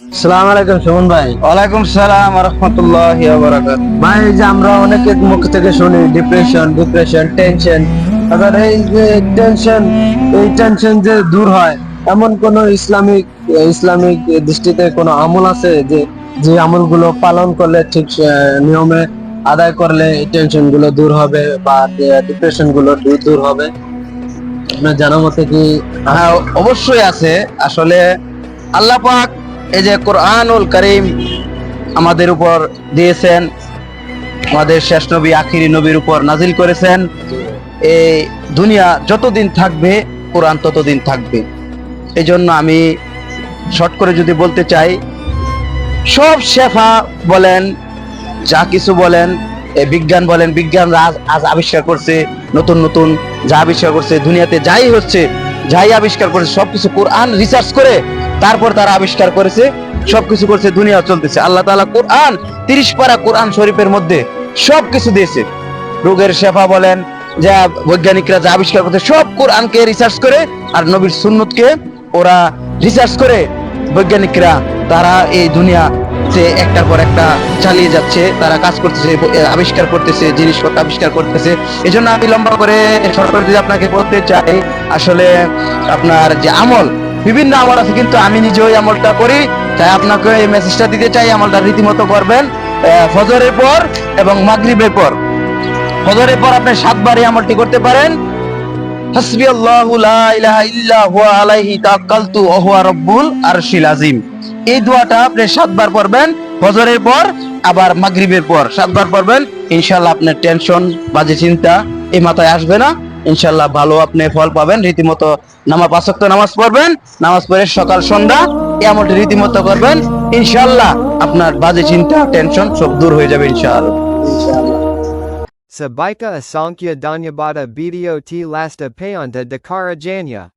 আসসালামু আলাইকুম সুমন ভাই। ওয়ালাইকুম সালাম ওয়া রাহমাতুল্লাহি ওয়া বারাকাতুহু। ভাই, এই যে আমরা অনেকের মুখ থেকে শুনি ডিপ্রেশন টেনশন, আবার এই যে টেনশন যে দূর হয়, এমন কোন ইসলামিক দৃষ্টিতে কোনো আমল আছে যে যে আমলগুলো পালন করলে ঠিক নিয়মে আদায় করলে এই টেনশন গুলো দূর হবে বা ডিপ্রেশন গুলো দূর হবে? আপনার জানা মতে কি হ্যাঁ, আছে? অবশ্যই আছে। আসলে আল্লাহ পাক এই যে কোরআনুল কারীম আমাদের উপর দিয়েছেন, আমাদের শেষ নবী আখিরি নবীর উপর নাজিল করেছেন। এই দুনিয়া যতদিন থাকবে কোরআন ততদিন থাকবে। এই জন্য আমি শর্ট করে যদি বলতে চাই, সব শেফা বলেন, যা কিছু বলেন, বিজ্ঞান বলেন, বিজ্ঞান আজ আজ আবিষ্কার করছে নতুন নতুন, যা আবিষ্কার করছে দুনিয়াতে, যাই হচ্ছে, যাই আবিষ্কার করেছে সবকিছু কোরআন রিসার্চ করে তারপর তারা আবিষ্কার করেছে, সবকিছু করছে, দুনিয়া চলতেছে। আল্লাহ তাআলা কোরআন 30 পারা কোরআন শরীফের মধ্যে সবকিছু দিয়েছে। রোগের শেফা বলেন, যা বৈজ্ঞানিকরা যা আবিষ্কার করছে সব কোরআনকে রিসার্চ করে, আর নবীর সুন্নতকে ওরা রিসার্চ করে, বৈজ্ঞানিকরা তারা এই দুনিয়া যে একটার পর একটা চালিয়ে যাচ্ছে, তারা কাজ করতেছে, আবিষ্কার করতেছে, জিনিসপত্র আবিষ্কার করতেছে। এই জন্য আমি লম্বা করে সরকার যদি আপনাকে বলতে চাই, আসলে আপনার যে আমল, বিভিন্ন আমল আছে, কিন্তু আমি নিজে ওই আমলটা করি, তাই আপনাকে এই মেসেজটা দিতে চাই, আমলটা রীতিমতো করবেন। ফজরের পর এবং মাগরিবের পর, ফজরের পর আপনি 7 বার এই আমলটি করতে পারেন। হাসবি আল্লাহু লা ইলাহা ইল্লা হুয়া আলাইহি তাওয়াক্কালতু ওয়া হুয়া রাব্বুল আরশিল আযীম। এই দোয়াটা আপনি 7 বার পড়বেন ফজরের পর, আবার মাগরিবের পর 7 বার পড়বেন। ইনশাআল্লাহ আপনার টেনশন, বাজে চিন্তা এই মাথায় আসবে না। ইনশাআল্লাহ ভালো আপনি ফল পাবেন। রীতিমতো নামাজ, 5 ওয়াক্ত নামাজ পড়বেন, নামাজ পড়ে সকাল সন্ধ্যা এই আমলটি রীতিমতো করবেন। ইনশাআল্লাহ আপনার বাজে চিন্তা, টেনশন সব দূর হয়ে যাবে ইনশাআল্লাহ। Sabaika Asankya Danyabada Video T Lasta Payonta Dakara Janya.